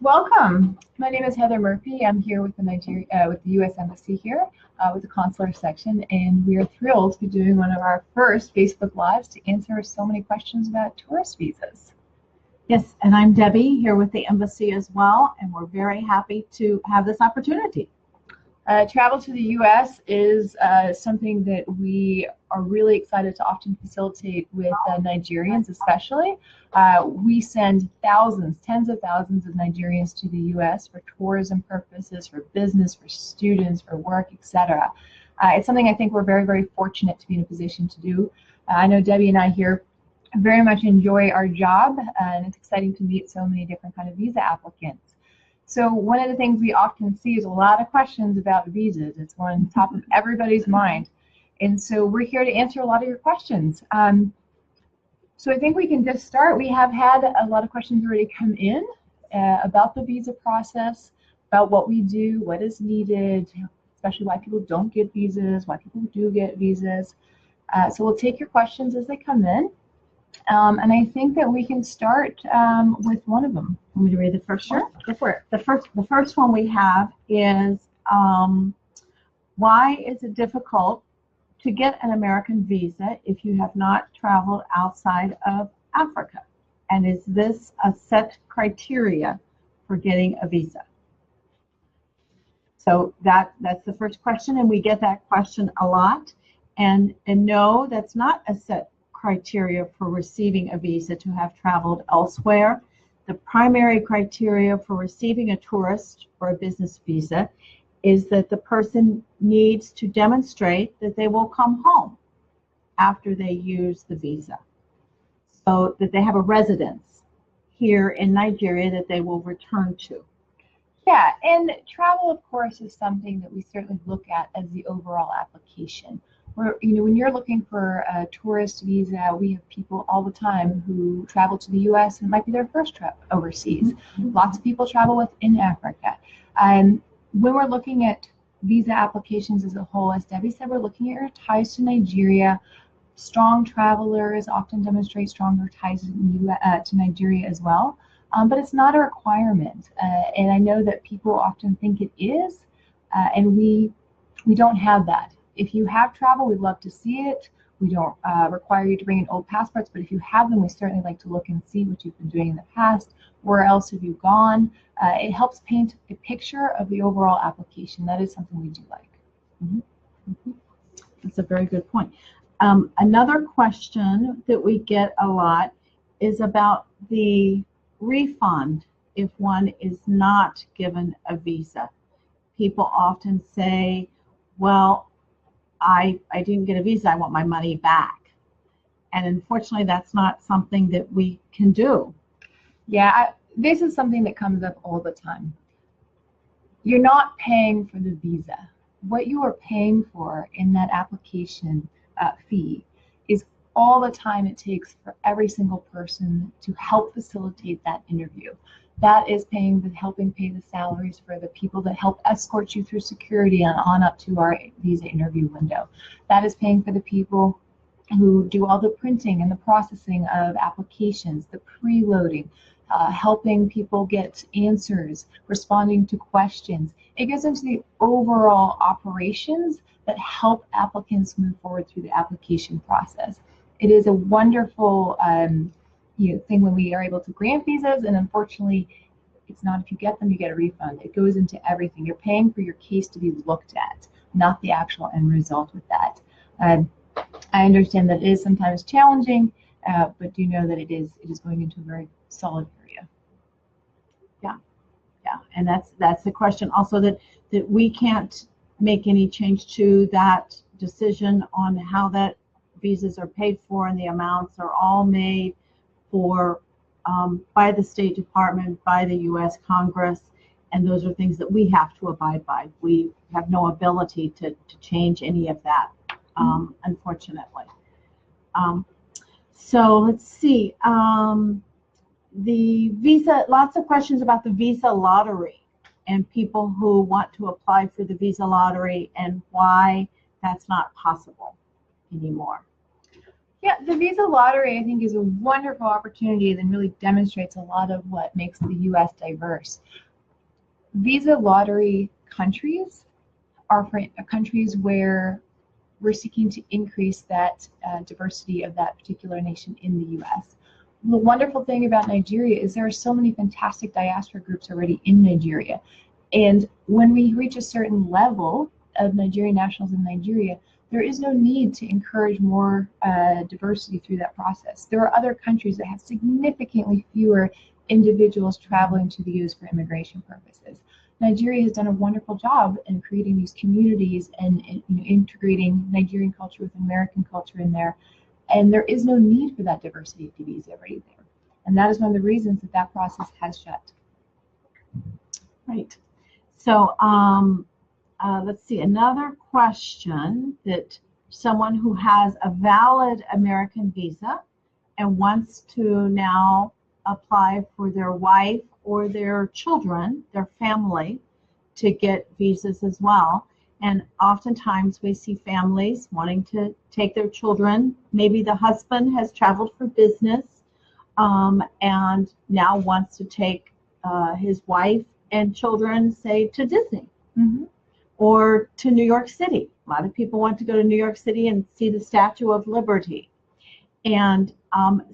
Welcome. My name is Heather Murphy. I'm here with the U.S. Embassy here with the consular section, and we are thrilled to be doing one of our first Facebook Lives to answer so many questions about tourist visas. Yes, and I'm Debbie here with the Embassy as well, and we're very happy to have this opportunity. Travel to the U.S. is something that we are really excited to often facilitate with Nigerians especially. We send thousands, tens of thousands of Nigerians to the U.S. for tourism purposes, for business, for students, for work, etc. It's something I think we're very, very fortunate to be in a position to do. I know Debbie and I here very much enjoy our job, and it's exciting to meet so many different kind of visa applicants. So one of the things we often see is a lot of questions about visas. It's on top of everybody's mind. And so we're here to answer a lot of your questions. So I think we can just start. We have had a lot of questions already come in about the visa process, about what we do, what is needed, especially why people don't get visas, why people do get visas. So we'll take your questions as they come in. And I think that we can start with one of them. Want me to read the first one? Sure, go for it. The first one we have is, why is it difficult to get an American visa if you have not traveled outside of Africa? And is this a set criteria for getting a visa? So that's the first question, and we get that question a lot. And no, that's not a set criteria for receiving a visa to have traveled elsewhere. The primary criteria for receiving a tourist or a business visa is that the person needs to demonstrate that they will come home after they use the visa. So that they have a residence here in Nigeria that they will return to. Yeah, and travel, of course, is something that we certainly look at as the overall application. When you're looking for a tourist visa, we have people all the time who travel to the U.S. and it might be their first trip overseas. Mm-hmm. Lots of people travel within Africa. When we're looking at visa applications as a whole, as Debbie said, we're looking at your ties to Nigeria. Strong travelers often demonstrate stronger ties to Nigeria as well, but it's not a requirement. And I know that people often think it is, and we don't have that. If you have travel, we'd love to see it. We don't require you to bring in old passports, but if you have them, we certainly like to look and see what you've been doing in the past. Where else have you gone? It helps paint a picture of the overall application. That is something we do like. Mm-hmm. Mm-hmm. That's a very good point. Another question that we get a lot is about the refund if one is not given a visa. People often say, well, I didn't get a visa, I want my money back. And unfortunately, that's not something that we can do. Yeah, this is something that comes up all the time. You're not paying for the visa. What you are paying for in that application fee is all the time it takes for every single person to help facilitate that interview. That is helping pay the salaries for the people that help escort you through security and on up to our visa interview window. That is paying for the people who do all the printing and the processing of applications, the preloading, helping people get answers, responding to questions. It goes into the overall operations that help applicants move forward through the application process. It is a wonderful thing when we are able to grant visas, and unfortunately, it's not if you get them, you get a refund. It goes into everything. You're paying for your case to be looked at, not the actual end result with that. I understand that it is sometimes challenging, but do know that it is going into a very solid area. Yeah, and that's the question also that we can't make any change to that decision on how that visas are paid for, and the amounts are all made for by the State Department, by the U.S. Congress, and those are things that we have to abide by. We have no ability to change any of that, unfortunately. So let's see. The visa, lots of questions about the visa lottery and people who want to apply for the visa lottery and why that's not possible anymore. Yeah, the visa lottery, I think, is a wonderful opportunity that really demonstrates a lot of what makes the U.S. diverse. Visa lottery countries are for countries where we're seeking to increase that diversity of that particular nation in the U.S. The wonderful thing about Nigeria is there are so many fantastic diaspora groups already in Nigeria. And when we reach a certain level of Nigerian nationals in Nigeria, there is no need to encourage more diversity through that process. There are other countries that have significantly fewer individuals traveling to the U.S. for immigration purposes. Nigeria has done a wonderful job in creating these communities and integrating Nigerian culture with American culture in there. And there is no need for that diversity of visa already there. And that is one of the reasons that that process has shut. Right. So let's see, another question that someone who has a valid American visa and wants to now apply for their wife or their children, their family, to get visas as well. And oftentimes we see families wanting to take their children. Maybe the husband has traveled for business and now wants to take his wife and children, say, to Disney. Mm-hmm. Or to New York City. A lot of people want to go to New York City and see the Statue of Liberty. And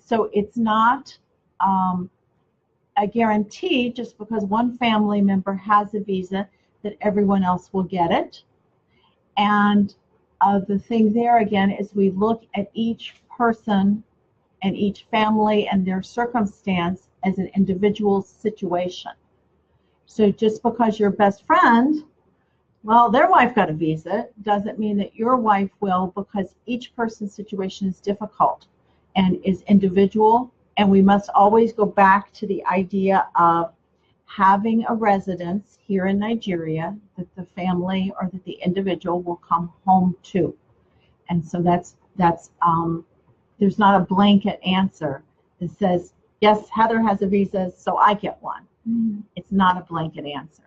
so it's not a guarantee just because one family member has a visa that everyone else will get it. And the thing there again is we look at each person and each family and their circumstance as an individual situation. So just because your best friend, well, their wife got a visa, doesn't mean that your wife will, because each person's situation is difficult and is individual. And we must always go back to the idea of having a residence here in Nigeria that the family or that the individual will come home to. And so that's there's not a blanket answer that says, yes, Heather has a visa, so I get one. Mm-hmm. It's not a blanket answer.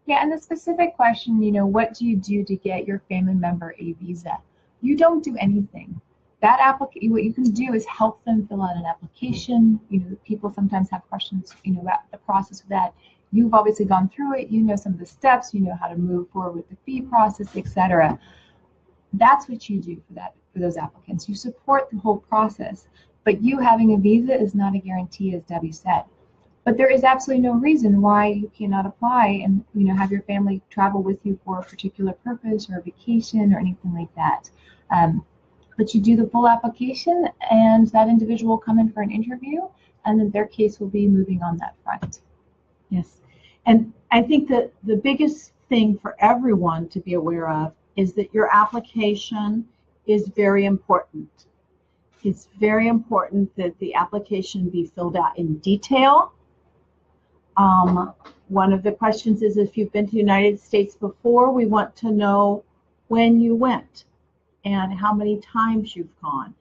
Yeah, and the specific question, what do you do to get your family member a visa? You don't do anything. That what you can do is help them fill out an application. People sometimes have questions, about the process of that. You've obviously gone through it. You know some of the steps. You know how to move forward with the fee process, etc. That's what you do for those applicants. You support the whole process, but you having a visa is not a guarantee, as Debbie said. But there is absolutely no reason why you cannot apply and have your family travel with you for a particular purpose or a vacation or anything like that. But you do the full application, and that individual will come in for an interview, and then their case will be moving on that front. Yes, and I think that the biggest thing for everyone to be aware of is that your application is very important. It's very important that the application be filled out in detail. One of the questions is, if you've been to the United States before, we want to know when you went and how many times you've gone.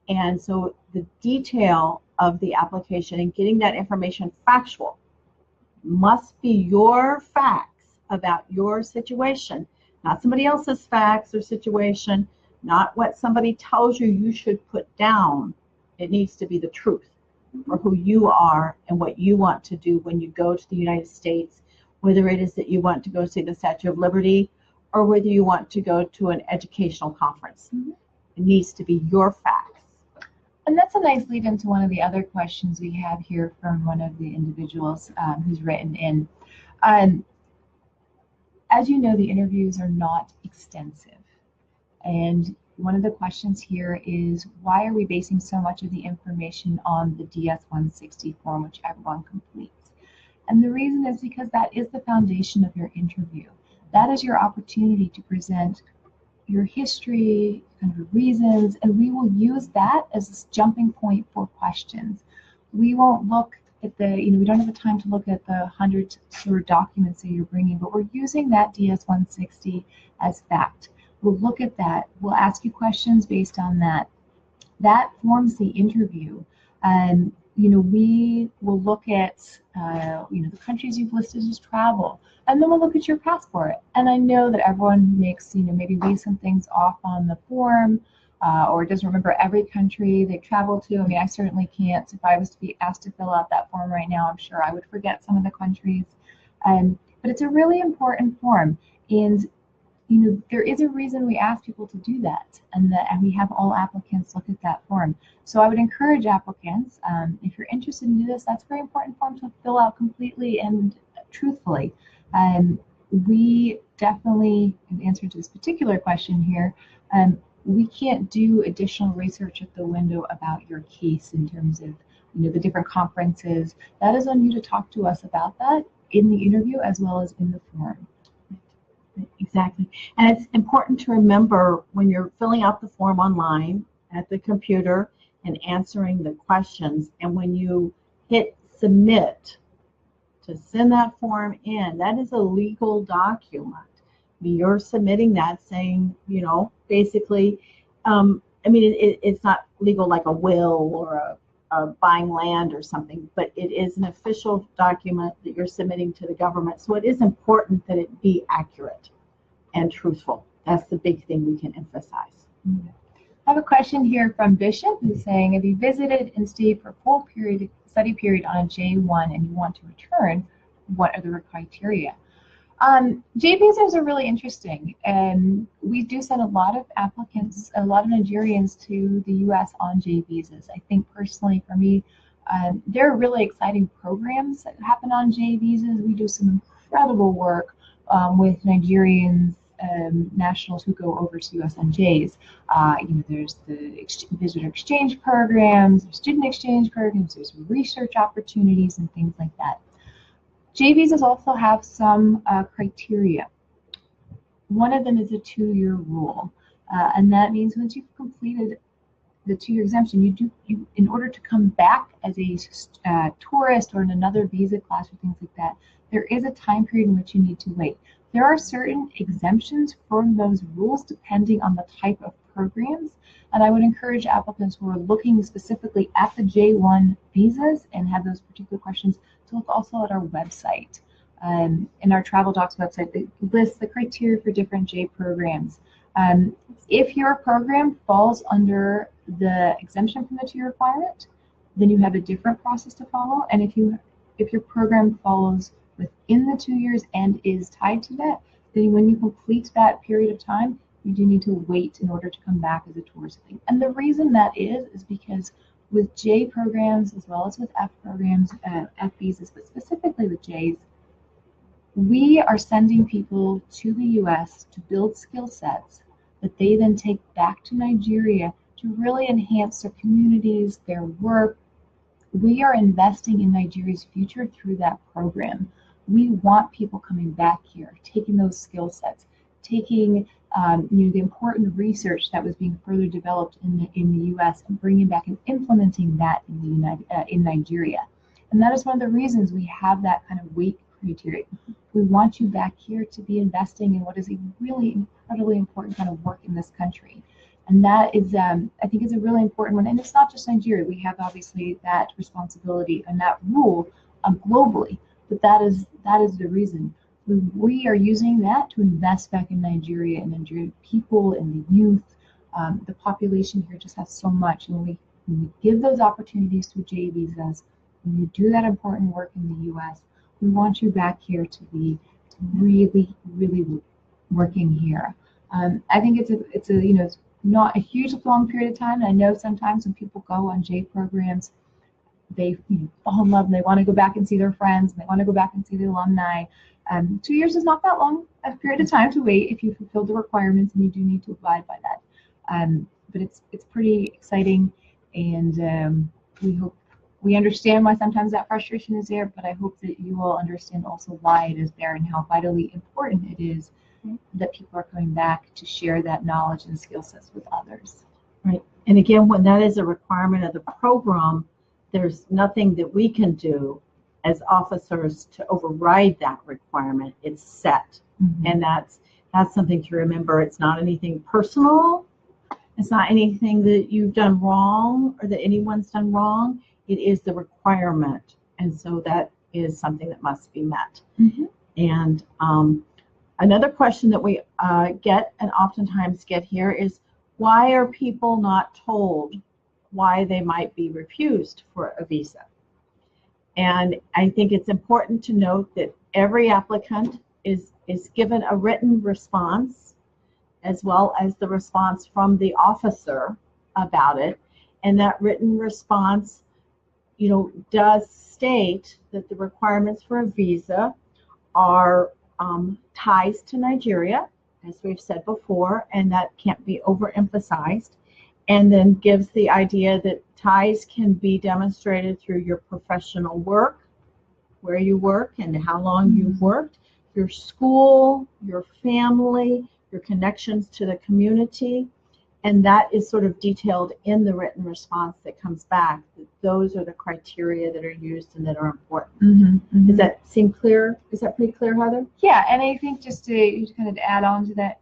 And so the detail of the application and getting that information factual must be your facts about your situation, not somebody else's facts or situation, not what somebody tells you you should put down. It needs to be the truth for who you are and what you want to do when you go to the United States, whether it is that you want to go see the Statue of Liberty or whether you want to go to an educational conference. Mm-hmm. It needs to be your facts. And that's a nice lead into one of the other questions we have here from one of the individuals who's written in. As you know, the interviews are not extensive. And one of the questions here is, why are we basing so much of the information on the DS-160 form, which everyone completes? And the reason is because that is the foundation of your interview. That is your opportunity to present your history, kind of reasons, and we will use that as this jumping point for questions. We won't look at we don't have the time to look at the hundreds of documents that you're bringing, but we're using that DS-160 as fact. We'll look at that. We'll ask you questions based on that. That forms the interview. We will look at, the countries you've listed as travel, and then we'll look at your passport. And I know that everyone makes, maybe leave some things off on the form, or doesn't remember every country they traveled to. I mean, I certainly can't. If I was to be asked to fill out that form right now, I'm sure I would forget some of the countries. But it's a really important form. And there is a reason we ask people to do that, and we have all applicants look at that form. So I would encourage applicants, if you're interested in this, that's a very important form to fill out completely and truthfully. We definitely, in answer to this particular question here, we can't do additional research at the window about your case in terms of the different conferences. That is on you to talk to us about that in the interview as well as in the form. Exactly. And it's important to remember when you're filling out the form online at the computer and answering the questions, and when you hit submit to send that form in, that is a legal document. You're submitting that saying, basically, it's not legal like a will or a buying land or something, but it is an official document that you're submitting to the government. So it is important that it be accurate and truthful. That's the big thing we can emphasize. I have a question here from Bishop who's saying, if you visited and stayed for a full study period on a J1 and you want to return, what are the criteria? J visas are really interesting, and we do send a lot of applicants, a lot of Nigerians to the U.S. on J visas. I think personally for me, there are really exciting programs that happen on J visas. We do some incredible work with Nigerians, nationals who go over to us on Js. There's the visitor exchange programs, there's student exchange programs, there's research opportunities and things like that. J visas also have some criteria. One of them is a 2-year rule, and that means once you've completed the 2-year exemption, you in order to come back as a tourist or in another visa class or things like that, there is a time period in which you need to wait. There are certain exemptions from those rules depending on the type of programs, and I would encourage applicants who are looking specifically at the J1 visas and have those particular questions to look also at our website. In our Travel Docs website, it lists the criteria for different J programs. If your program falls under the exemption from the 2-year requirement, then you have a different process to follow. And if your program follows within the 2 years and is tied to that, then when you complete that period of time, you do need to wait in order to come back as a tourist thing. And the reason that is because with J programs as well as with F programs, F visas, but specifically with Js, we are sending people to the US to build skill sets that they then take back to Nigeria to really enhance their communities, their work. We are investing in Nigeria's future through that program. We want people coming back here, taking those skill sets, taking the important research that was being further developed in the U.S. and bringing back and implementing that in Nigeria. And that is one of the reasons we have that kind of wait criteria. We want you back here to be investing in what is a really incredibly important kind of work in this country. And that is, I think, is a really important one. And it's not just Nigeria. We have obviously that responsibility and that rule globally. But that is the reason. We are using that to invest back in Nigeria and Nigerian people and the youth. The population here just has so much. And when we give those opportunities through J visas, when you do that important work in the U.S., we want you back here to be really, really working here. I think it's not a huge long period of time. And I know sometimes when people go on J programs, they fall in love and they want to go back and see their friends and they want to go back and see the alumni. 2 years is not that long a period of time to wait if you fulfill the requirements, and you do need to abide by that. But it's pretty exciting, and we understand why sometimes that frustration is there, but I hope that you will understand also why it is there and how vitally important it is that people are coming back to share that knowledge and skill sets with others. Right. And again, when that is a requirement of the program, there's nothing that we can do as officers to override that requirement. It's set. Mm-hmm. And that's something to remember. It's not anything personal. It's not anything that you've done wrong or that anyone's done wrong. It is the requirement. And so that is something that must be met. Mm-hmm. And another question that we get and oftentimes get here is, why are people not told why they might be refused for a visa? And I think it's important to note that every applicant is given a written response as well as the response from the officer about it. And that written response, does state that the requirements for a visa are ties to Nigeria, as we've said before, and that can't be overemphasized, and then gives the idea that ties can be demonstrated through your professional work, where you work and how long you've worked, your school, your family, your connections to the community, and that is sort of detailed in the written response that comes back. That those are the criteria that are used and that are important. Does that seem clear? Is that pretty clear, Heather? Yeah, and I think just to kind of add on to that,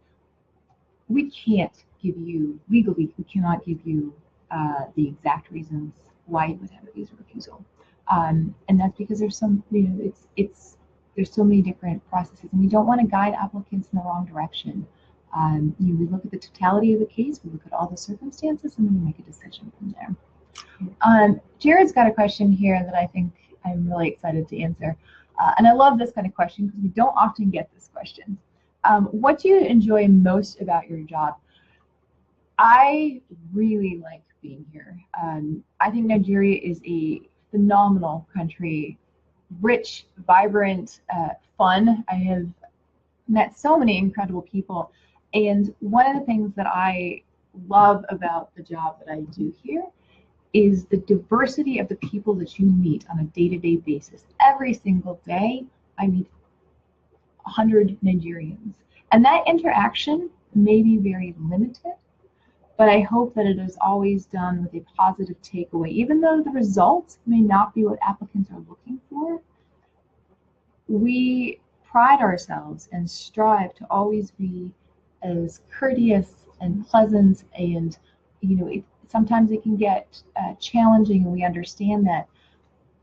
we can't give you, legally, we cannot give you the exact reasons why you would have a visa refusal. And that's because there's some, there's so many different processes, and we don't want to guide applicants in the wrong direction. We look at the totality of the case, we look at all the circumstances, and then we make a decision from there. Jared's got a question here that I think I'm really excited to answer. And I love this kind of question because we don't often get this question. What do you enjoy most about your job? I really like being here. I think Nigeria is a phenomenal country, rich, vibrant, fun. I have met so many incredible people. And one of the things that I love about the job that I do here is the diversity of the people that you meet on a day-to-day basis. Every single day, I meet 100 Nigerians. And that interaction may be very limited, but I hope that it is always done with a positive takeaway. Even though the results may not be what applicants are looking for, we pride ourselves and strive to always be as courteous and pleasant, and sometimes it can get challenging, and we understand that,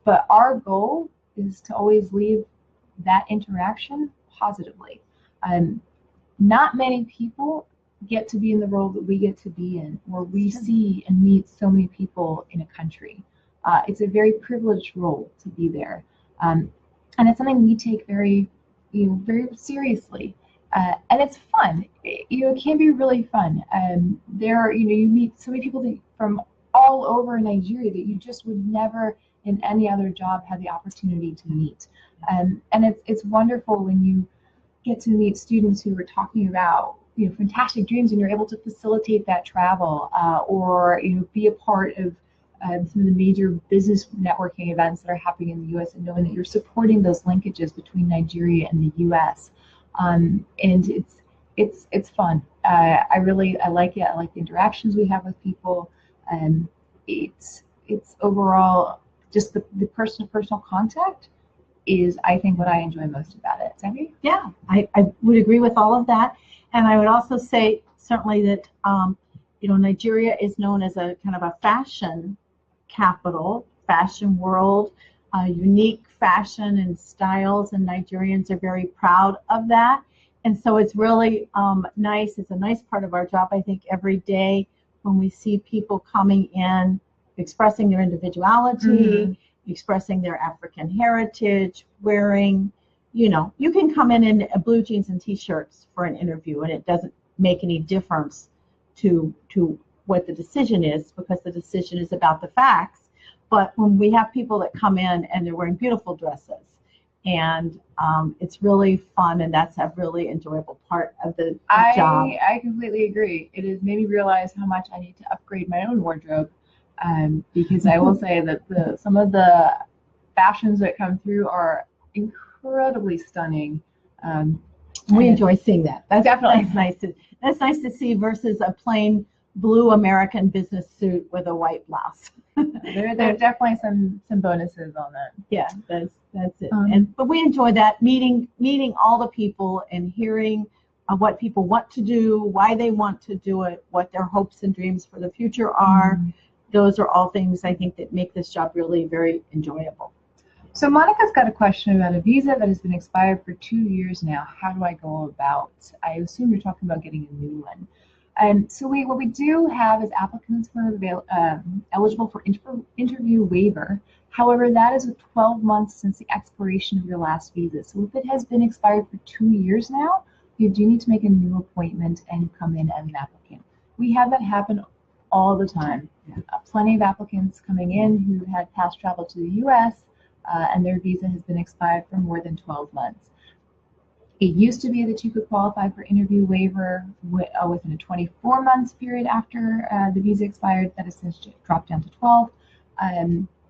but our goal is to always leave that interaction positively. Not many people get to be in the role that we get to be in, where we see and meet so many people in a country. It's a very privileged role to be there, and it's something we take very seriously. And it's fun. It can be really fun. You meet so many people from all over Nigeria that you just would never in any other job have the opportunity to meet. And it's wonderful when you get to meet students who are talking about fantastic dreams, and you're able to facilitate that travel, or be a part of some of the major business networking events that are happening in the U.S. and knowing that you're supporting those linkages between Nigeria and the U.S. And it's fun. I like it. I like the interactions we have with people. It's overall just the personal contact is, I think, what I enjoy most about it. Debbie? Yeah, I would agree with all of that. And I would also say certainly that Nigeria is known as a kind of a fashion capital, fashion world, unique fashion and styles, and Nigerians are very proud of that. And so it's really nice. It's a nice part of our job, I think, every day when we see people coming in, expressing their individuality, expressing their African heritage, wearing, you can come in blue jeans and t-shirts for an interview, and it doesn't make any difference to what the decision is, because the decision is about the facts. But when we have people that come in and they're wearing beautiful dresses, and it's really fun, and that's a really enjoyable part of the job. I completely agree. It has made me realize how much I need to upgrade my own wardrobe, because I will say that some of the fashions that come through are incredibly stunning. We enjoy seeing that. That's definitely that's nice to see versus a plain blue American business suit with a white blouse. There are definitely some bonuses on that. Yeah, that's it. But we enjoy that, meeting all the people and hearing what people want to do, why they want to do it, what their hopes and dreams for the future are. Those are all things I think that make this job really very enjoyable. So Monica's got a question about a visa that has been expired for 2 years now. How do I go about? I assume you're talking about getting a new one. So what we do have is applicants who are eligible for interview waiver. However, that is with 12 months since the expiration of your last visa. So if it has been expired for 2 years now, you do need to make a new appointment and come in as an applicant. We have that happen all the time. Plenty of applicants coming in who had past travel to the US and their visa has been expired for more than 12 months. It used to be that you could qualify for interview waiver within a 24 months period after the visa expired. That has since dropped down to 12.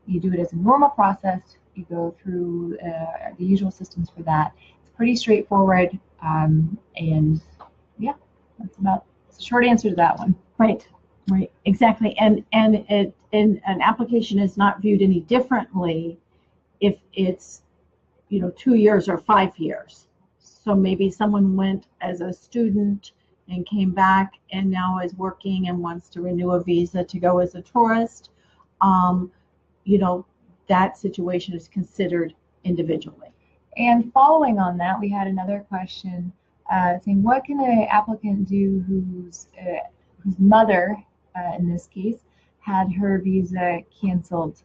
You do it as a normal process. You go through the usual systems for that. It's pretty straightforward. And yeah, it's a short answer to that one. Right, right, exactly. And an application is not viewed any differently if it's 2 years or 5 years. So maybe someone went as a student and came back and now is working and wants to renew a visa to go as a tourist. That situation is considered individually. And following on that, we had another question saying, what can an applicant do whose mother, in this case, had her visa canceled?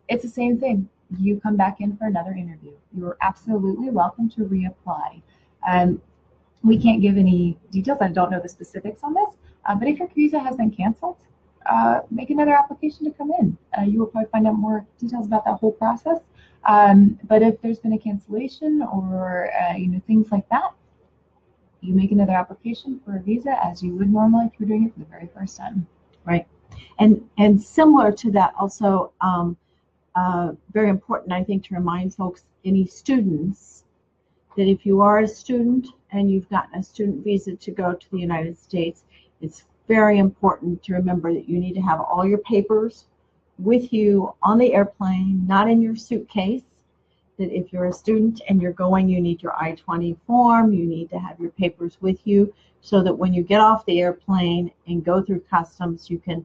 It's the same thing. You come back in for another interview. You're absolutely welcome to reapply. We can't give any details. I don't know the specifics on this, but if your visa has been canceled, make another application to come in. You will probably find out more details about that whole process. But if there's been a cancellation or things like that, you make another application for a visa as you would normally if you're doing it for the very first time. Right. And similar to that also, very important, I think, to remind folks, any students, that if you are a student and you've gotten a student visa to go to the United States, it's very important to remember that you need to have all your papers with you on the airplane, not in your suitcase. That if you're a student and you're going, you need your I-20 form, you need to have your papers with you so that when you get off the airplane and go through customs, you can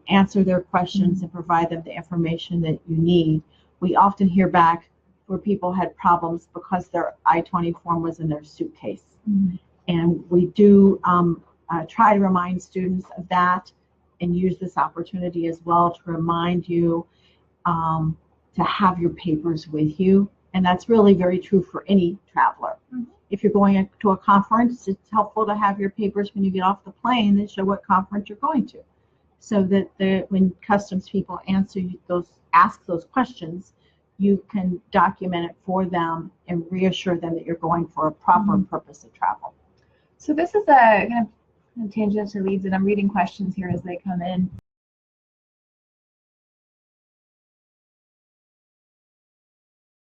answer their questions and provide them the information that you need. We often hear back where people had problems because their I-20 form was in their suitcase. And we do try to remind students of that and use this opportunity as well to remind you to have your papers with you. And that's really very true for any traveler. If you're going to a conference, it's helpful to have your papers when you get off the plane that show what conference you're going to, so that when customs people ask those questions, you can document it for them and reassure them that you're going for a proper purpose of travel. So this is a kind of tangent to leads, and I'm reading questions here as they come in.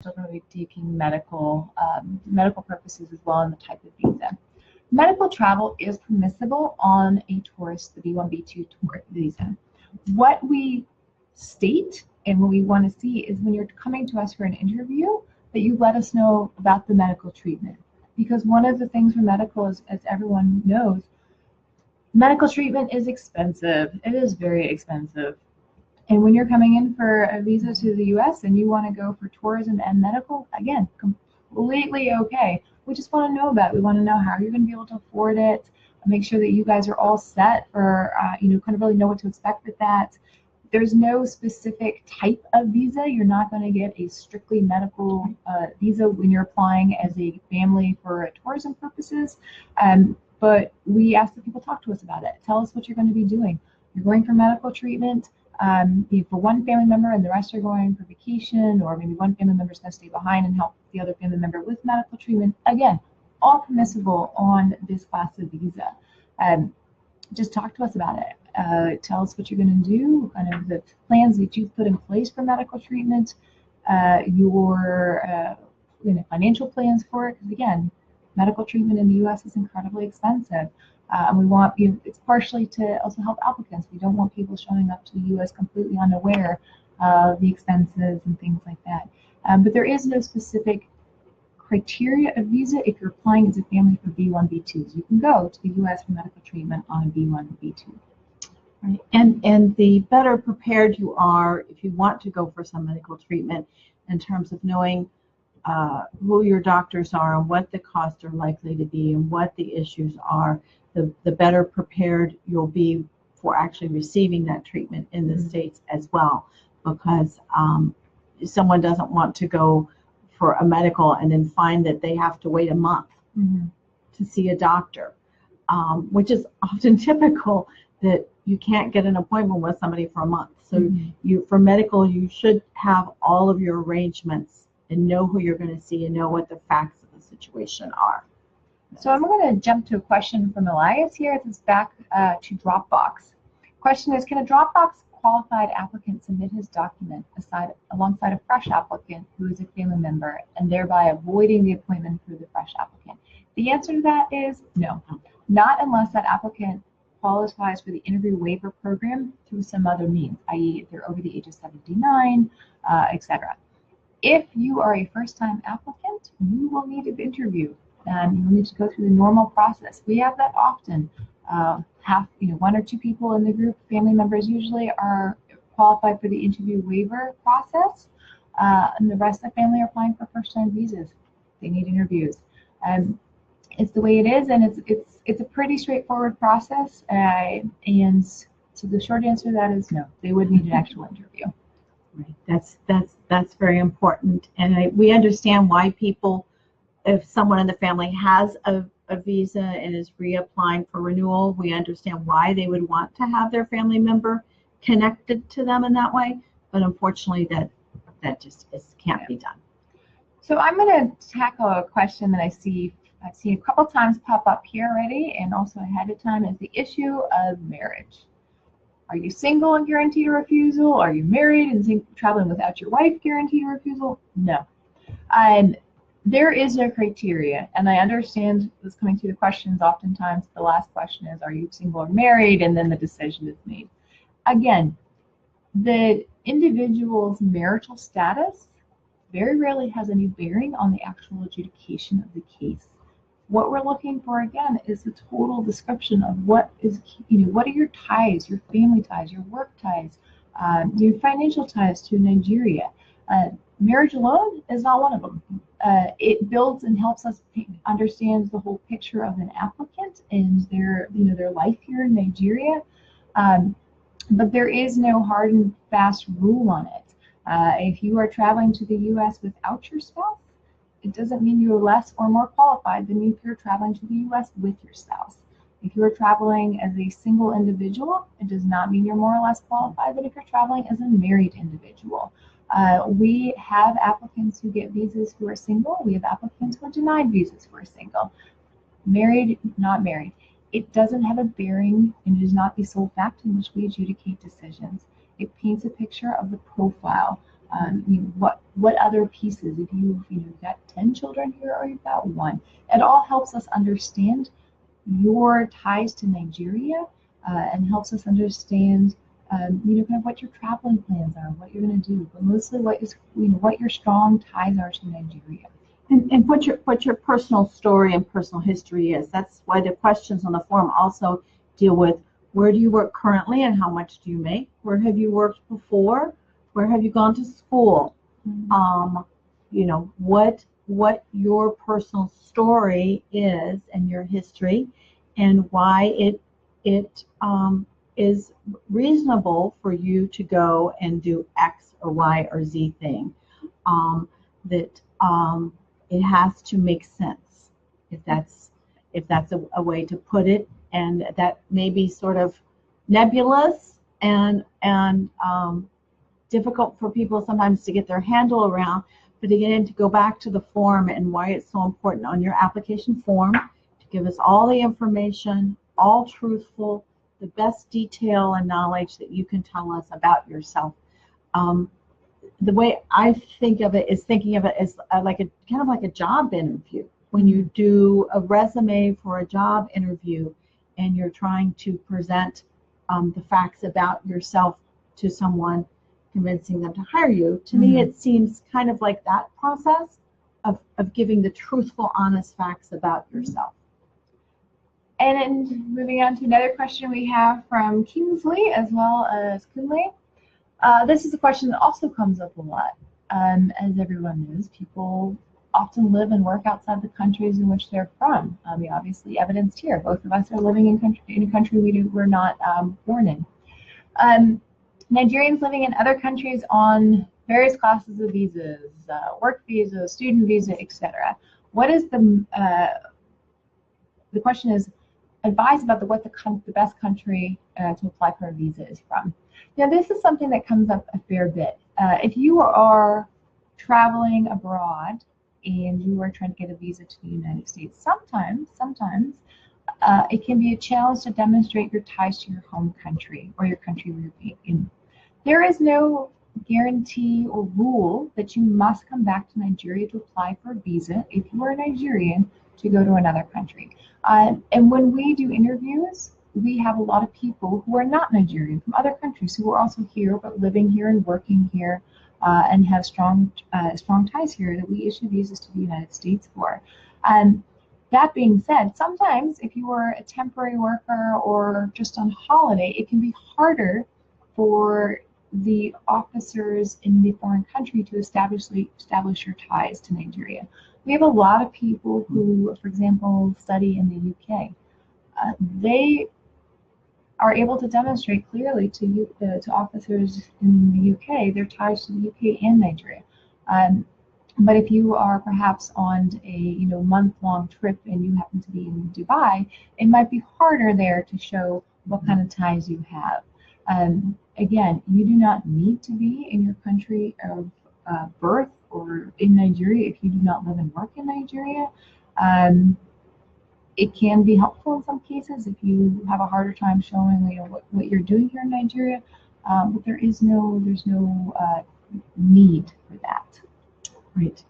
We're going to be taking medical purposes as well in the type of visa. Medical travel is permissible on a tourist, the B1, B2 tourist visa. What we state and what we want to see is when you're coming to us for an interview, that you let us know about the medical treatment. Because one of the things for medical is, as everyone knows, medical treatment is expensive. It is very expensive. And when you're coming in for a visa to the US and you want to go for tourism and medical, again, completely okay. We just want to know about it. We want to know how you're going to be able to afford it, make sure that you guys are all set for, kind of really know what to expect with that. There's no specific type of visa. You're not going to get a strictly medical visa when you're applying as a family for tourism purposes. But we ask that people talk to us about it. Tell us what you're going to be doing. You're going for medical treatment. For one family member and the rest are going for vacation, or maybe one family member is going to stay behind and help the other family member with medical treatment. Again, all permissible on this class of visa. Just talk to us about it. Tell us what you're going to do, kind of the plans that you've put in place for medical treatment, your financial plans for it. Because again, medical treatment in the U.S. is incredibly expensive. And we want it's partially to also help applicants. We don't want people showing up to the U.S. completely unaware of the expenses and things like that. But there is no specific criteria of visa if you're applying as a family for B1, B2s. You can go to the U.S. for medical treatment on a B1 or B2. Right. And the better prepared you are if you want to go for some medical treatment in terms of knowing who your doctors are and what the costs are likely to be and what the issues are. the better prepared you'll be for actually receiving that treatment in the States as well, because someone doesn't want to go for a medical and then find that they have to wait a month to see a doctor, which is often typical, that you can't get an appointment with somebody for a month. So for medical, you should have all of your arrangements and know who you're going to see and know what the facts of the situation are. So I'm going to jump to a question from Elias here. This is back to Dropbox. Question is, can a Dropbox qualified applicant submit his document alongside a fresh applicant who is a family member, and thereby avoiding the appointment for the fresh applicant? The answer to that is no. Not unless that applicant qualifies for the interview waiver program through some other means, i.e. if they're over the age of 79, etc. If you are a first-time applicant, you will need an interview. You will need to go through the normal process. We have that often. One or two people in the group, family members usually, are qualified for the interview waiver process, and the rest of the family are applying for first-time visas. They need interviews. It's the way it is, and it's a pretty straightforward process. And so the short answer to that is no. They would need an actual interview. Right. That's very important, and we understand why people, if someone in the family has a visa and is reapplying for renewal, we understand why they would want to have their family member connected to them in that way. But unfortunately, that just can't be done. So I'm going to tackle a question that I've seen a couple times pop up here already, and also ahead of time, is the issue of marriage. Are you single and guaranteed a refusal? Are you married and traveling without your wife guaranteed a refusal? No. There is no criteria, and I understand this coming through the questions. Oftentimes the last question is, are you single or married, and then the decision is made. Again, the individual's marital status very rarely has any bearing on the actual adjudication of the case. What we're looking for, again, is a total description of what are your ties, your family ties, your work ties, your financial ties to Nigeria. Marriage alone is not one of them. It builds and helps us understand the whole picture of an applicant and their life here in Nigeria. But there is no hard and fast rule on it. If you are traveling to the U.S. without your spouse, it doesn't mean you're less or more qualified than if you're traveling to the U.S. with your spouse. If you are traveling as a single individual, it does not mean you're more or less qualified than if you're traveling as a married individual. We have applicants who get visas who are single. We have applicants who are denied visas who are single. Married, not married. It doesn't have a bearing, and it is not the sole fact in which we adjudicate decisions. It paints a picture of the profile. What other pieces? If you've got 10 children here or you've got one, it all helps us understand your ties to Nigeria, and helps us understand kind of what your traveling plans are, what you're going to do, but mostly what your strong ties are to Nigeria. And what your personal story and personal history is. That's why the questions on the form also deal with, where do you work currently and how much do you make? Where have you worked before? Where have you gone to school? What your personal story is and your history, and why it is reasonable for you to go and do X or Y or Z thing. It has to make sense, if that's a way to put it, and that may be sort of nebulous and difficult for people sometimes to get their handle around. But again, to go back to the form and why it's so important on your application form to give us all the information, all truthful, the best detail and knowledge that you can tell us about yourself. The way I think of it is thinking of it as kind of like a job interview. When you do a resume for a job interview and you're trying to present the facts about yourself to someone, convincing them to hire you, to me it seems kind of like that process of giving the truthful, honest facts about yourself. And then moving on to another question we have from Kingsley as well as Kunle. This is a question that also comes up a lot. As everyone knows, people often live and work outside the countries in which they're from. We obviously evidenced here. Both of us are living in a country we're not born in. Nigerians living in other countries on various classes of visas, work visa, student visa, etc. What is the question is, advise about what the best country to apply for a visa is from. Now, this is something that comes up a fair bit. If you are traveling abroad and you are trying to get a visa to the United States, sometimes it can be a challenge to demonstrate your ties to your home country or your country where you're in. There is no guarantee or rule that you must come back to Nigeria to apply for a visa if you are a Nigerian to go to another country. And when we do interviews, we have a lot of people who are not Nigerian from other countries who are also here but living here and working here and have strong ties here that we issue visas to the United States for. That being said, sometimes if you are a temporary worker or just on holiday, it can be harder for the officers in the foreign country to establish your ties to Nigeria. We have a lot of people who, for example, study in the UK. They are able to demonstrate clearly to officers in the UK their ties to the UK and Nigeria. But if you are perhaps on a month-long trip and you happen to be in Dubai, it might be harder there to show what kind of ties you have. Again, you do not need to be in your country of birth or in Nigeria if you do not live and work in Nigeria. It can be helpful in some cases if you have a harder time showing what you're doing here in Nigeria, but there's no need for that. Right.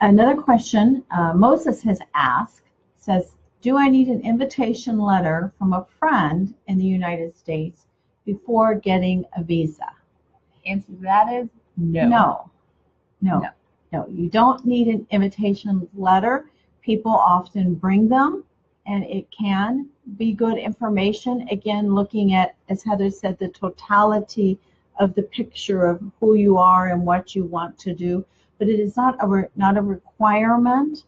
Another question Moses has asked says, do I need an invitation letter from a friend in the United States before getting a visa? The answer to that is no. No, you don't need an invitation letter. People often bring them, and it can be good information. Again, looking at, as Heather said, the totality of the picture of who you are and what you want to do. But it is not a requirement.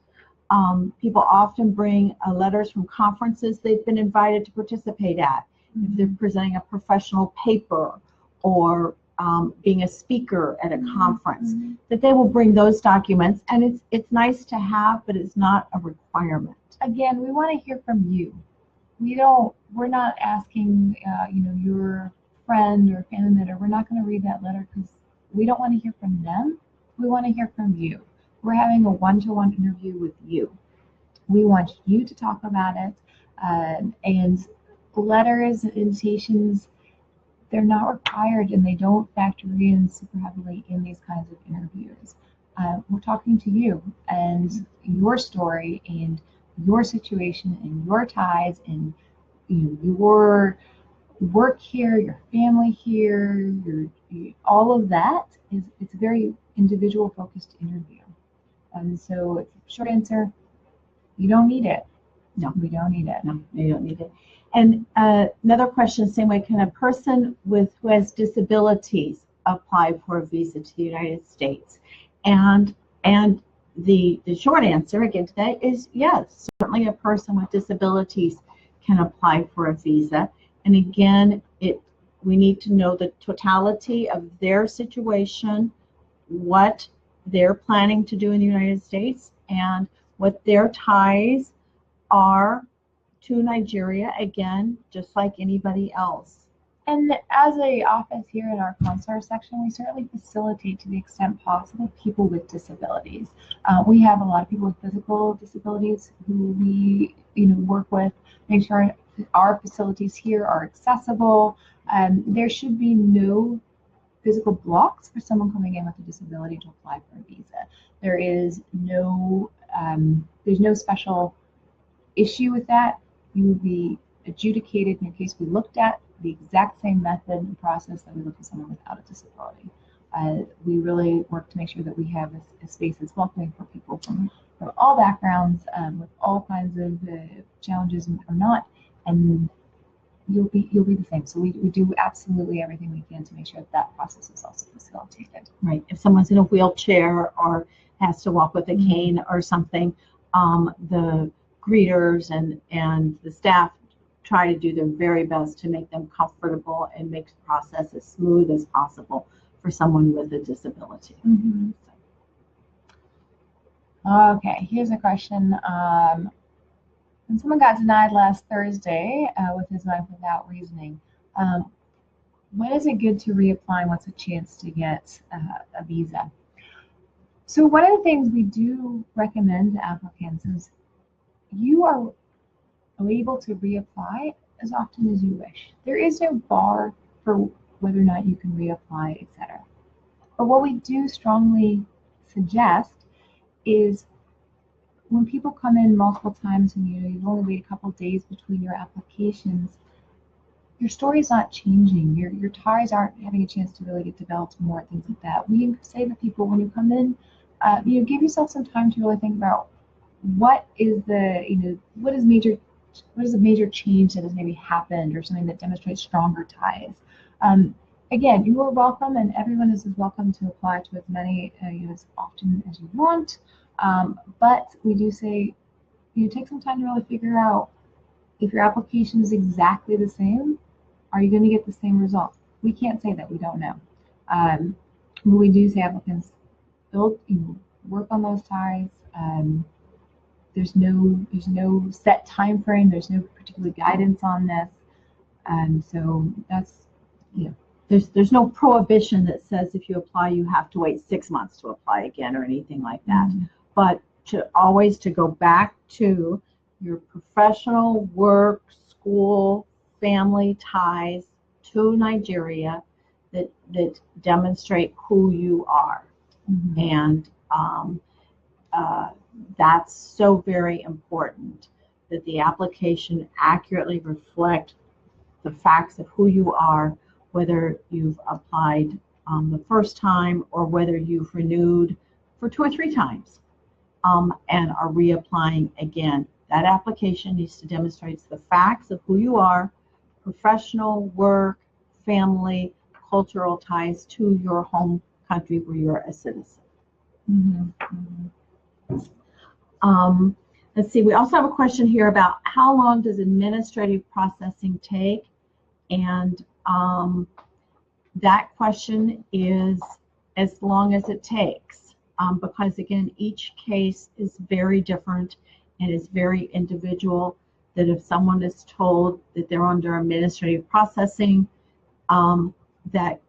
People often bring letters from conferences they've been invited to participate at. If they're presenting a professional paper or being a speaker at a conference, that they will bring those documents, and it's nice to have, but it's not a requirement. Again, we want to hear from you. We're not asking your friend or family member. We're not going to read that letter because we don't want to hear from them. We want to hear from you. We're having a one-to-one interview with you. We want you to talk about it, and letters, invitations, they're not required and they don't factor in super heavily in these kinds of interviews. We're talking to you and your story and your situation and your ties and your work here, your family here, all of that it's a very individual focused interview. And so short answer, you don't need it. No, we don't need it. No, you don't need it. And another question, same way, can a person who has disabilities apply for a visa to the United States? And the short answer again to that is yes, certainly a person with disabilities can apply for a visa. And again, we need to know the totality of their situation, what they're planning to do in the United States, and what their ties are to Nigeria, again, just like anybody else. And as a office here in our consular section, we certainly facilitate to the extent possible people with disabilities. We have a lot of people with physical disabilities who we work with, make sure our facilities here are accessible. There should be no physical blocks for someone coming in with a disability to apply for a visa. There is there's no special issue with that. You will be adjudicated in your case. We looked at the exact same method and process that we look at someone without a disability. We really work to make sure that we have a space that's welcoming for people from all backgrounds, with all kinds of challenges or not, and you'll be the same. So we do absolutely everything we can to make sure that process is also facilitated. Right. If someone's in a wheelchair or has to walk with a cane or something, the greeters and the staff try to do their very best to make them comfortable and make the process as smooth as possible for someone with a disability. Mm-hmm. Okay, here's a question. When someone got denied last Thursday with his wife without reasoning, when is it good to reapply and what's a chance to get a visa? So one of the things we do recommend to applicants is you are able to reapply as often as you wish. There is no bar for whether or not you can reapply, etc. But what we do strongly suggest is when people come in multiple times and you've only waited a couple days between your applications, your story's not changing. Your ties aren't having a chance to really get developed more, things like that. We say to people when you come in, give yourself some time to really think about what is the major change that has maybe happened or something that demonstrates stronger ties. Again, you are welcome, and everyone is welcome to apply to as many as often as you want. But we do say take some time to really figure out if your application is exactly the same, are you going to get the same result? We can't say that, we don't know. But we do say applicants work on those ties. There's no set time frame. There's no particular guidance on this, so that's There's no prohibition that says if you apply you have to wait 6 months to apply again or anything like that. Mm-hmm. But to go back to your professional, work, school, family ties to Nigeria that demonstrate who you are. Mm-hmm. And that's so very important that the application accurately reflect the facts of who you are, whether you've applied the first time or whether you've renewed for 2 or 3 times and are reapplying again. That application needs to demonstrate the facts of who you are, professional, work, family, cultural ties to your home country where you're a citizen. Mm-hmm. Mm-hmm. Let's see, we also have a question here about how long does administrative processing take? And that question is as long as it takes, because again, each case is very different and is very individual. That if someone is told that they're under administrative processing, that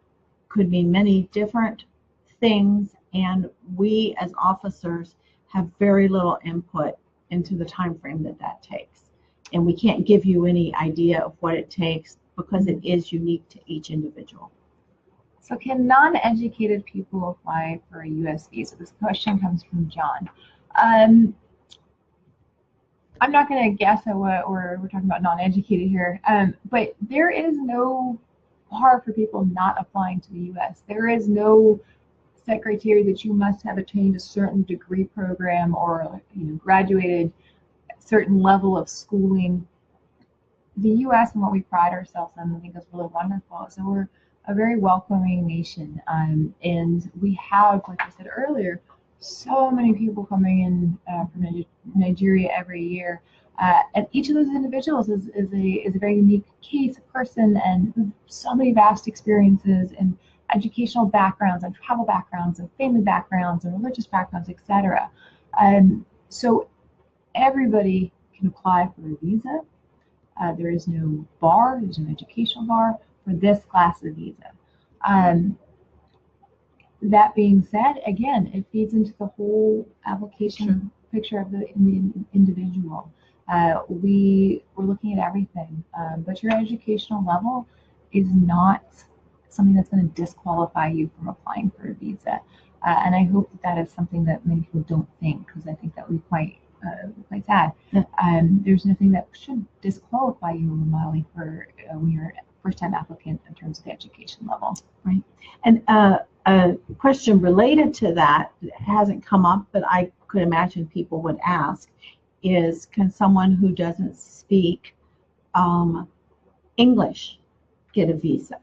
could mean many different things, and we as officers have very little input into the time frame that takes, and we can't give you any idea of what it takes because it is unique to each individual. So can non-educated people apply for a U.S. visa? This question comes from John. I'm not going to guess at what we're talking about non-educated here, but there is no bar for people not applying to the U.S. There is no set criteria that you must have attained a certain degree program or graduated a certain level of schooling. The U.S. and what we pride ourselves on, I think, is really wonderful. So we're a very welcoming nation, and we have, like I said earlier, so many people coming in from Nigeria every year, and each of those individuals is a very unique case, person, and so many vast experiences and educational backgrounds and travel backgrounds and family backgrounds and religious backgrounds, etc. So everybody can apply for a visa. There is no bar, there's no educational bar for this class of visa. That being said, again, it feeds into the whole application picture of the individual. We're looking at everything, but your educational level is not something that's going to disqualify you from applying for a visa. And I hope that is something that many people don't think, because I think that would be quite sad. There's nothing that should disqualify you in Mali for when you're a first-time applicant in terms of the education level. Right. And a question related to that hasn't come up, but I could imagine people would ask is, can someone who doesn't speak English get a visa?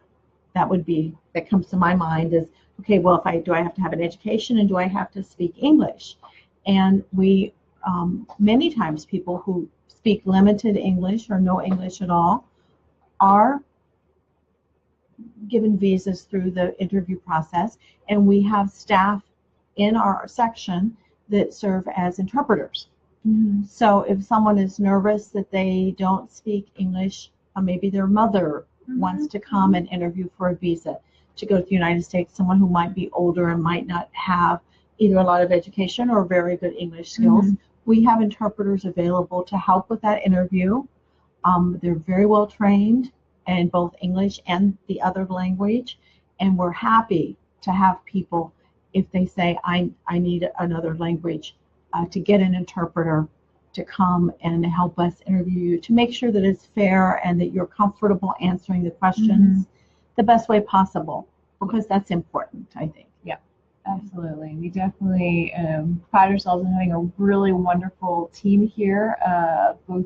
That comes to my mind is, okay, well, do I have to have an education and do I have to speak English? And we, many times people who speak limited English or no English at all are given visas through the interview process, and we have staff in our section that serve as interpreters. Mm-hmm. So if someone is nervous that they don't speak English, maybe their mother wants to come and interview for a visa to go to the United States, someone who might be older and might not have either a lot of education or very good English skills, we have interpreters available to help with that interview. They're very well trained in both English and the other language, and we're happy to have people, if they say, I need another language, to get an interpreter to come and help us interview you, to make sure that it's fair and that you're comfortable answering the questions the best way possible, because that's important, I think. Yeah, absolutely. We definitely pride ourselves in having a really wonderful team here, both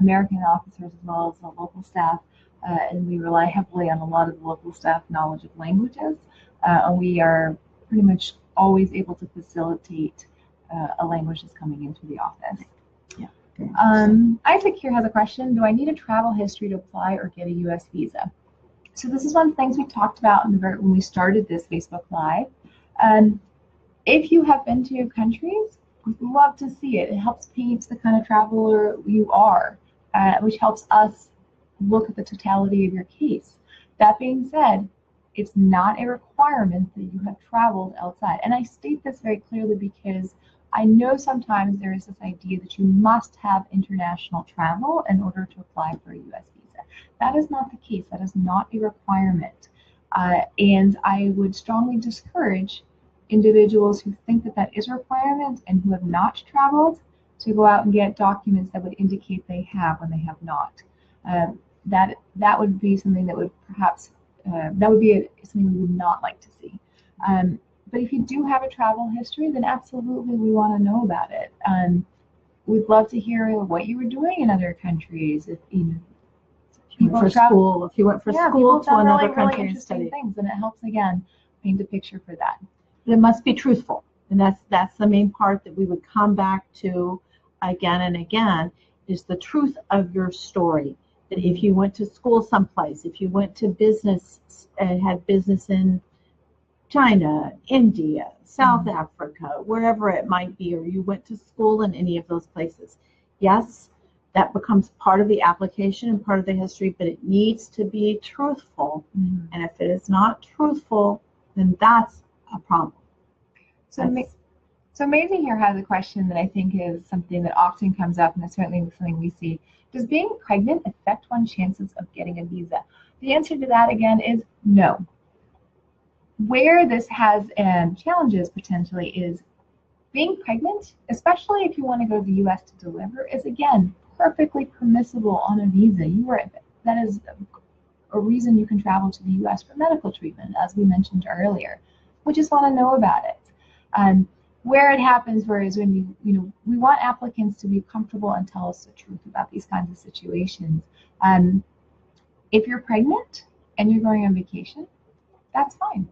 American officers as well as the local staff, and we rely heavily on a lot of the local staff knowledge of languages, and we are pretty much always able to facilitate a language that's coming into the office. Yeah. Isaac here has a question. Do I need a travel history to apply or get a U.S. visa? So this is one of the things we talked about when we started this Facebook Live. If you have been to countries, we'd love to see it. It helps paint the kind of traveler you are, which helps us look at the totality of your case. That being said, it's not a requirement that you have traveled outside. And I state this very clearly because I know sometimes there is this idea that you must have international travel in order to apply for a U.S. visa. That is not the case. That is not a requirement. And I would strongly discourage individuals who think that that is a requirement and who have not traveled to go out and get documents that would indicate they have when they have not. That would be something that would perhaps, that would be something we would not like to see. But if you do have a travel history, then absolutely we want to know about it. We'd love to hear what you were doing in other countries. If you went for school, if you went for school to another country and studied things, and it helps again paint a picture for that. It must be truthful, and that's the main part that we would come back to again and again, is the truth of your story. That if you went to school someplace, if you went to business and had business in China, India, South Africa, wherever it might be, or you went to school in any of those places, yes, that becomes part of the application and part of the history, but it needs to be truthful. And if it is not truthful, then that's a problem. So Maisie here has a question that I think is something that often comes up, and it's certainly something we see. Does being pregnant affect one's chances of getting a visa? The answer to that, again, is no. Where this has challenges potentially is being pregnant, especially if you want to go to the U.S. to deliver, is, again, perfectly permissible on a visa. That is a reason you can travel to the U.S. for medical treatment, as we mentioned earlier. We just want to know about it. Where it happens, whereas when we want applicants to be comfortable and tell us the truth about these kinds of situations. If you're pregnant and you're going on vacation, that's fine.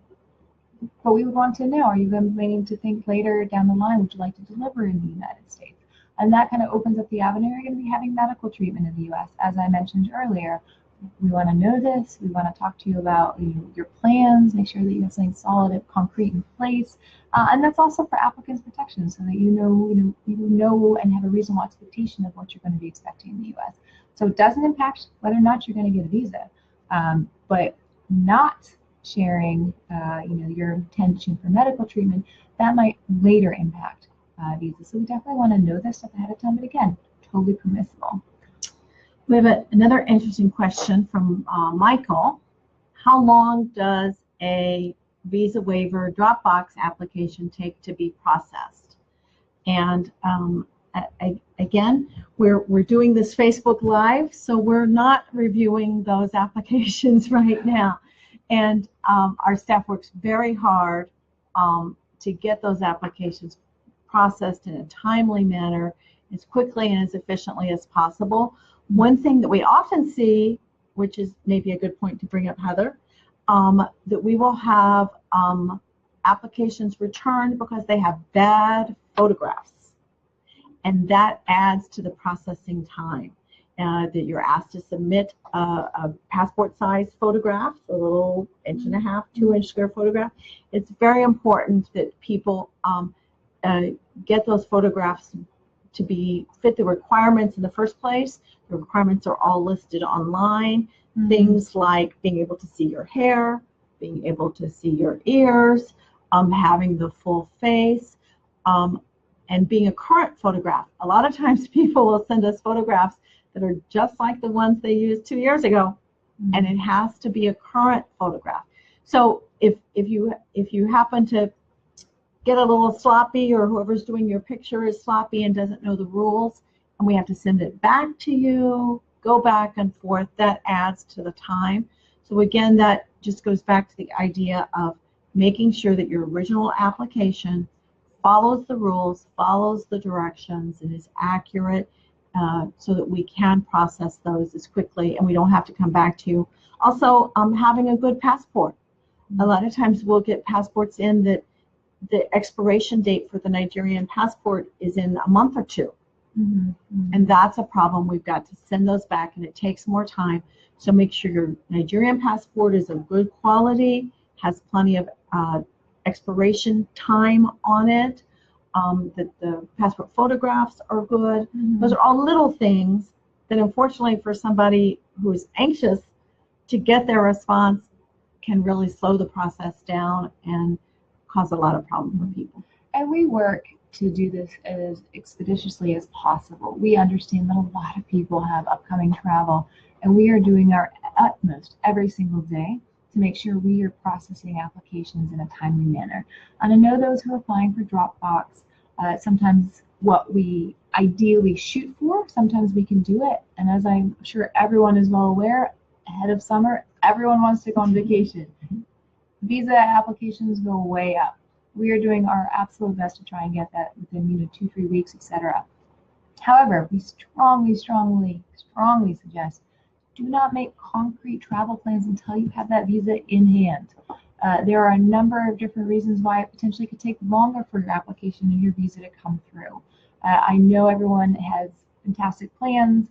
But we would want to know, are you going to think later down the line, would you like to deliver in the United States? And that kind of opens up the avenue. You're going to be having medical treatment in the U.S. As I mentioned earlier, we want to know this. We want to talk to you about your plans, make sure that you have something solid and concrete in place. And that's also for applicants' protection, so that you know and have a reasonable expectation of what you're going to be expecting in the U.S. So it doesn't impact whether or not you're going to get a visa, but not sharing, your intention for medical treatment, that might later impact visas. So we definitely want to know this stuff ahead of time, but again, totally permissible. We have another interesting question from Michael. How long does a visa waiver Dropbox application take to be processed? And again, we're doing this Facebook Live, so we're not reviewing those applications right now. And our staff works very hard to get those applications processed in a timely manner, as quickly and as efficiently as possible. One thing that we often see, which is maybe a good point to bring up, Heather, that we will have applications returned because they have bad photographs, and that adds to the processing time. That you're asked to submit a passport-sized photograph, a little 1.5 to 2 inch square photograph. It's very important that people get those photographs to fit the requirements in the first place. The requirements are all listed online. Things like being able to see your hair, being able to see your ears, having the full face, and being a current photograph. A lot of times people will send us photographs that are just like the ones they used 2 years ago, and it has to be a current photograph. So if you happen to get a little sloppy, or whoever's doing your picture is sloppy and doesn't know the rules, and we have to send it back to you, go back and forth, that adds to the time. So again, that just goes back to the idea of making sure that your original application follows the rules, follows the directions, and is accurate, so that we can process those as quickly and we don't have to come back to you. Also, having a good passport. A lot of times we'll get passports in that the expiration date for the Nigerian passport is in a month or two. And that's a problem. We've got to send those back, and it takes more time. So make sure your Nigerian passport is of good quality, has plenty of expiration time on it, that the passport photographs are good. Those are all little things that, unfortunately, for somebody who is anxious to get their response, can really slow the process down and cause a lot of problems for people. And we work to do this as expeditiously as possible. We understand that a lot of people have upcoming travel, and we are doing our utmost every single day to make sure we are processing applications in a timely manner. And I know those who are applying for Dropbox, sometimes what we ideally shoot for, sometimes we can do it. And as I'm sure everyone is well aware, ahead of summer, everyone wants to go on vacation. Visa applications go way up. We are doing our absolute best to try and get that within 2-3 weeks, etc. However, we strongly suggest do not make concrete travel plans until you have that visa in hand. There are a number of different reasons why it potentially could take longer for your application and your visa to come through. I know everyone has fantastic plans.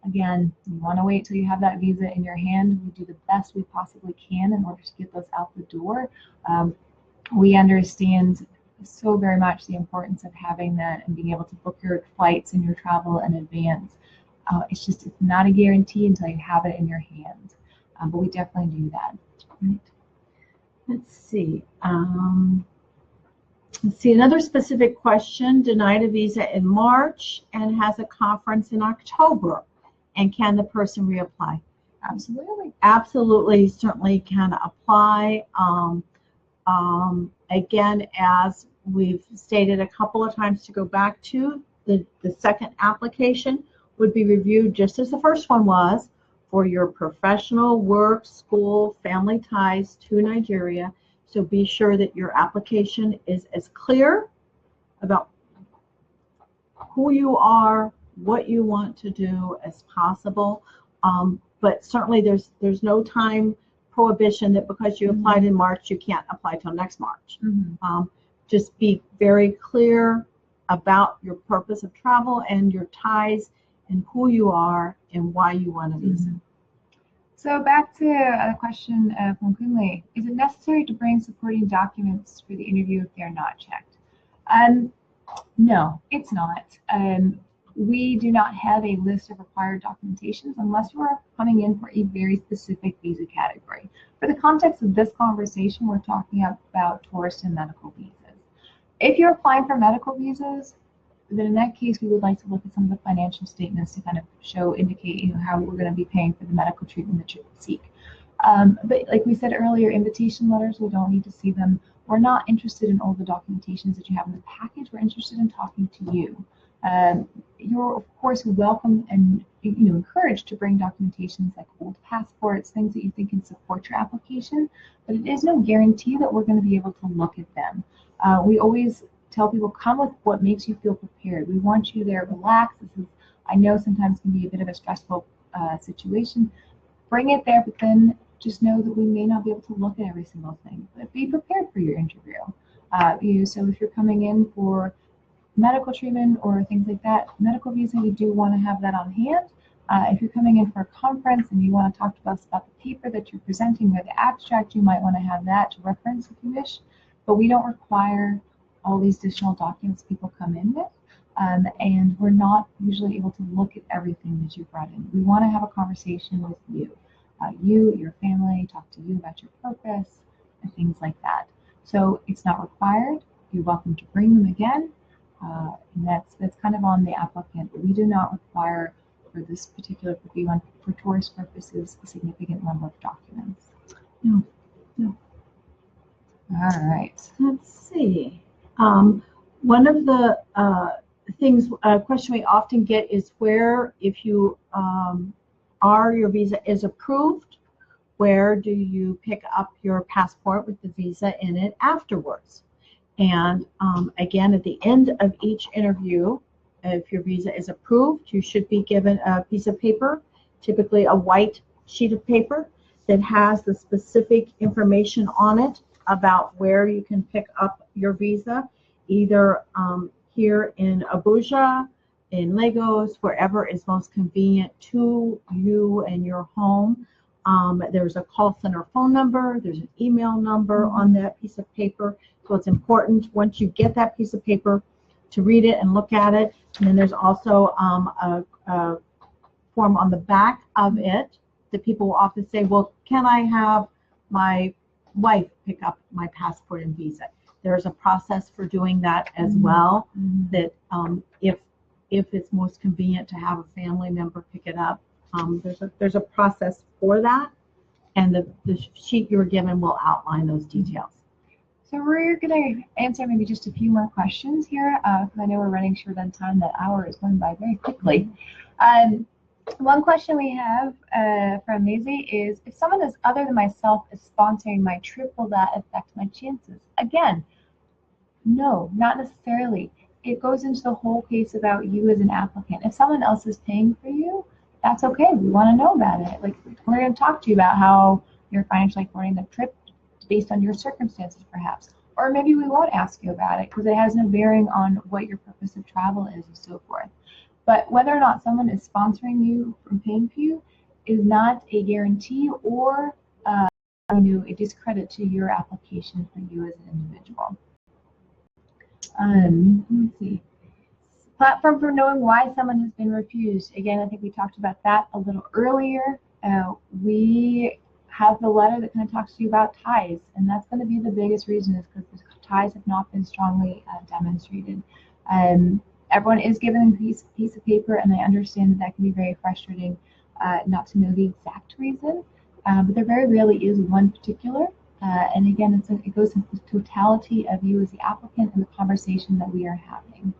Again, you want to wait till you have that visa in your hand. We do the best we possibly can in order to get those out the door. We understand so very much the importance of having that and being able to book your flights and your travel in advance. It's not a guarantee until you have it in your hand. But we definitely do that. Right. Let's see. Another specific question. Denied a visa in March and has a conference in October. And can the person reapply? Absolutely. Absolutely, certainly can apply. Again, as we've stated a couple of times, to go back to the second application would be reviewed just as the first one was for your professional, work, school, family ties to Nigeria. So be sure that your application is as clear about who you are, what you want to do as possible. But certainly there's no time prohibition that because you applied in March, you can't apply till next March. Just be very clear about your purpose of travel and your ties and who you are and why you want a visa. So back to a question from Kunle. Is it necessary to bring supporting documents for the interview if they're not checked? No, it's not. We do not have a list of required documentations unless you are coming in for a very specific visa category. For the context of this conversation, we're talking about tourist and medical visas. If you're applying for medical visas, then in that case, we would like to look at some of the financial statements to kind of indicate, how we're going to be paying for the medical treatment that you seek. But like we said earlier, invitation letters, we don't need to see them. We're not interested in all the documentations that you have in the package. We're interested in talking to you. You're of course welcome and encouraged to bring documentations like old passports, things that you think can support your application, but it is no guarantee that we're going to be able to look at them. We always tell people, come with what makes you feel prepared. We want you there relaxed. This is, I know, sometimes can be a bit of a stressful situation. Bring it there, but then just know that we may not be able to look at every single thing, but be prepared for your interview. So if you're coming in for medical treatment or things like that, medical visa, you do want to have that on hand. If you're coming in for a conference and you want to talk to us about the paper that you're presenting or the abstract, you might want to have that to reference if you wish. But we don't require all these additional documents people come in with. And we're not usually able to look at everything that you brought in. We want to have a conversation with you, your family, talk to you about your purpose and things like that. So it's not required. You're welcome to bring them again. And that's kind of on the applicant. We do not require for this particular B1 for tourist purposes a significant number of documents. No. All right. Let's see. One of the question we often get is where, if you your visa is approved, where do you pick up your passport with the visa in it afterwards? And again, at the end of each interview, if your visa is approved, you should be given a piece of paper, typically a white sheet of paper that has the specific information on it about where you can pick up your visa, either here in Abuja, in Lagos, wherever is most convenient to you and your home. There's a call center phone number, there's an email number on that piece of paper. So it's important once you get that piece of paper to read it and look at it. And then there's also a form on the back of it that people will often say, well, can I have my wife pick up my passport and visa? There's a process for doing that as well, that if it's most convenient to have a family member pick it up, there's a process for that, and the sheet you were given will outline those details. So we're going to answer maybe just a few more questions here, because I know we're running short on time. That hour is going by very quickly. One question we have from Maisie is, if someone is other than myself is sponsoring my trip, will that affect my chances? Again, no, not necessarily. It goes into the whole case about you as an applicant. If someone else is paying for you, that's okay. We want to know about it. Like, we're going to talk to you about how you're financially supporting the trip based on your circumstances, perhaps. Or maybe we won't ask you about it because it has no bearing on what your purpose of travel is and so forth. But whether or not someone is sponsoring you from paying for you is not a guarantee or a discredit to your application for you as an individual. Let's see. Platform for knowing why someone has been refused. Again, I think we talked about that a little earlier. We have the letter that kind of talks to you about ties, and that's going to be the biggest reason, is because the ties have not been strongly demonstrated. Everyone is given a piece of paper, and I understand that can be very frustrating not to know the exact reason, but there very rarely is one particular. And again, it goes into the totality of you as the applicant and the conversation that we are having.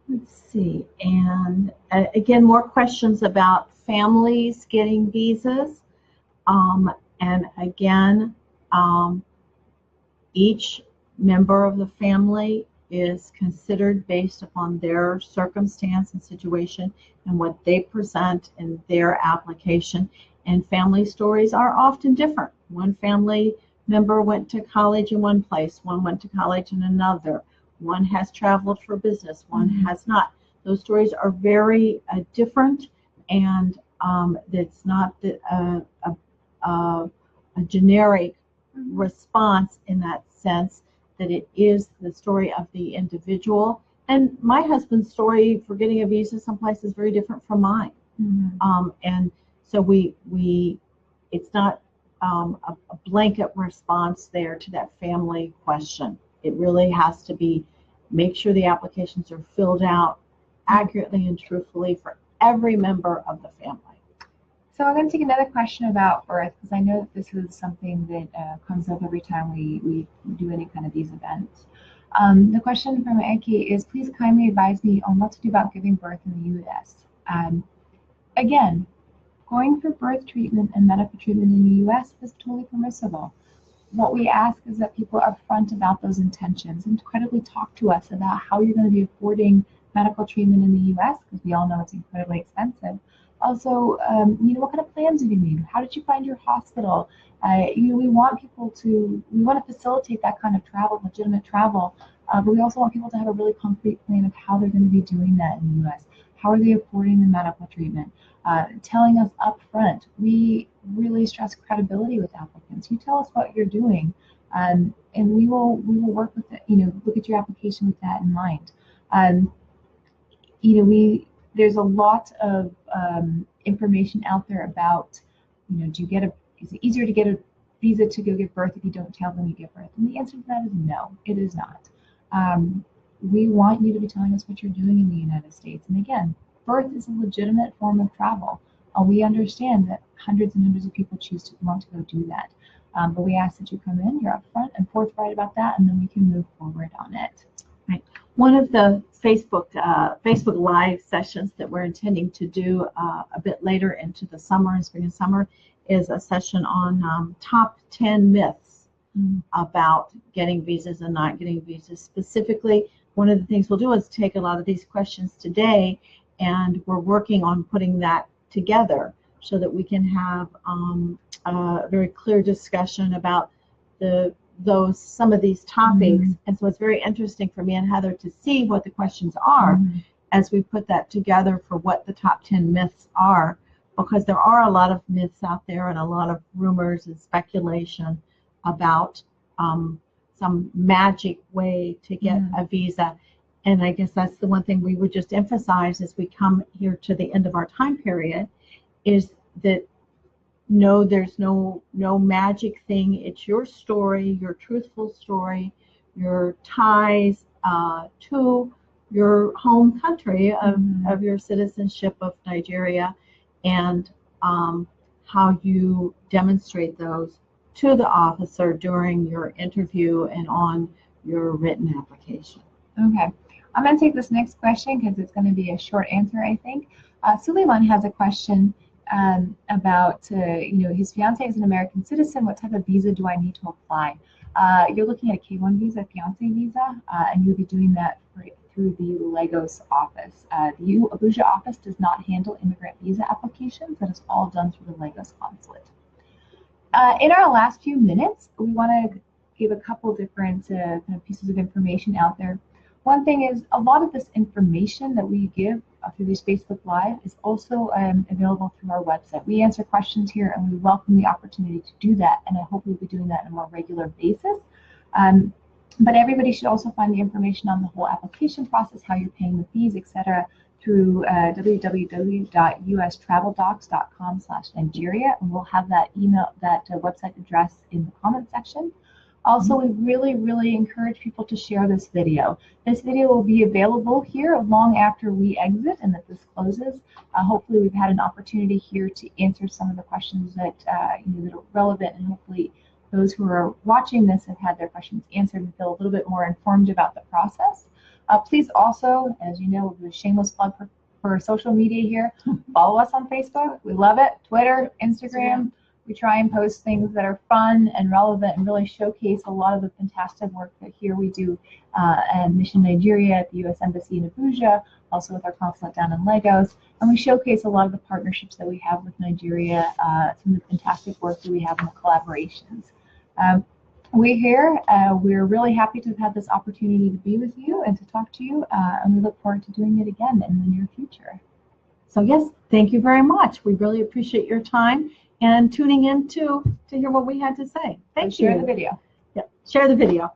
Let's see. And again, more questions about families getting visas. And again, each member of the family is considered based upon their circumstance and situation and what they present in their application. And family stories are often different. One family member went to college in one place, one went to college in another, one has traveled for business, one has not. Those stories are very different, and it's not a generic response in that sense, that it is the story of the individual. And my husband's story for getting a visa someplace is very different from mine. And so it's not a blanket response there to that family question. It really has to be, make sure the applications are filled out accurately and truthfully for every member of the family. So I'm going to take another question about birth, because I know that this is something that comes up every time we do any kind of these events. The question from Eki is, please kindly advise me on what to do about giving birth in the U.S. Again, going for birth treatment and medical treatment in the U.S. is totally permissible. What we ask is that people are upfront about those intentions and credibly talk to us about how you're going to be affording medical treatment in the U.S., because we all know it's incredibly expensive. Also, what kind of plans have you made? How did you find your hospital? We want we want to facilitate that kind of travel, legitimate travel, but we also want people to have a really concrete plan of how they're going to be doing that in the U.S. How are they affording the medical treatment? Telling us up front. We really stress credibility with applicants. You tell us what you're doing, and we will work with it. Look at your application with that in mind. There's a lot of information out there about, is it easier to get a visa to go give birth if you don't tell them you give birth? And the answer to that is no, it is not. We want you to be telling us what you're doing in the United States. And again, birth is a legitimate form of travel. We understand that hundreds and hundreds of people want to go do that. But we ask that you come in, you're upfront and forthright about that, and then we can move forward on it. Right. One of the Facebook Live sessions that we're intending to do a bit later into the summer, spring and summer, is a session on top 10 myths about getting visas and not getting visas. Specifically, one of the things we'll do is take a lot of these questions today, and we're working on putting that together so that we can have a very clear discussion about some of these topics. And so it's very interesting for me and Heather to see what the questions are as we put that together for what the top 10 myths are, because there are a lot of myths out there and a lot of rumors and speculation about some magic way to get a visa. And I guess that's the one thing we would just emphasize as we come here to the end of our time period, is that no, there's no magic thing. It's your story, your truthful story, your ties to your home country of your citizenship of Nigeria, and how you demonstrate those to the officer during your interview and on your written application. Okay. I'm going to take this next question because it's going to be a short answer, I think. Suleiman has a question about, his fiance is an American citizen. What type of visa do I need to apply? You're looking at a K-1 visa, fiance visa, and you'll be doing that through the Lagos office. The Abuja office does not handle immigrant visa applications. That is all done through the Lagos consulate. In our last few minutes, we want to give a couple different kind of pieces of information out there. One thing is, a lot of this information that we give through this Facebook Live is also available through our website. We answer questions here, and we welcome the opportunity to do that, and I hope we'll be doing that on a more regular basis. But everybody should also find the information on the whole application process, how you're paying the fees, etc., through www.ustraveldocs.com/Nigeria, and we'll have that website address in the comment section. Also, we really encourage people to share this video. This video will be available here long after we exit and that this closes. Hopefully, we've had an opportunity here to answer some of the questions that are relevant, and hopefully those who are watching this have had their questions answered and feel a little bit more informed about the process. Please also, as you know, we'll do a shameless plug for social media here. Follow us on Facebook. We love it. Twitter, Instagram. We try and post things that are fun and relevant and really showcase a lot of the fantastic work that here we do at Mission Nigeria, at the U.S. Embassy in Abuja, also with our consulate down in Lagos. And we showcase a lot of the partnerships that we have with Nigeria, some of the fantastic work that we have in the collaborations. We're really happy to have had this opportunity to be with you and to talk to you, and we look forward to doing it again in the near future. So yes, thank you very much. We really appreciate your time and tuning in to hear what we had to say. Thank you. Share the video. Yeah, share the video.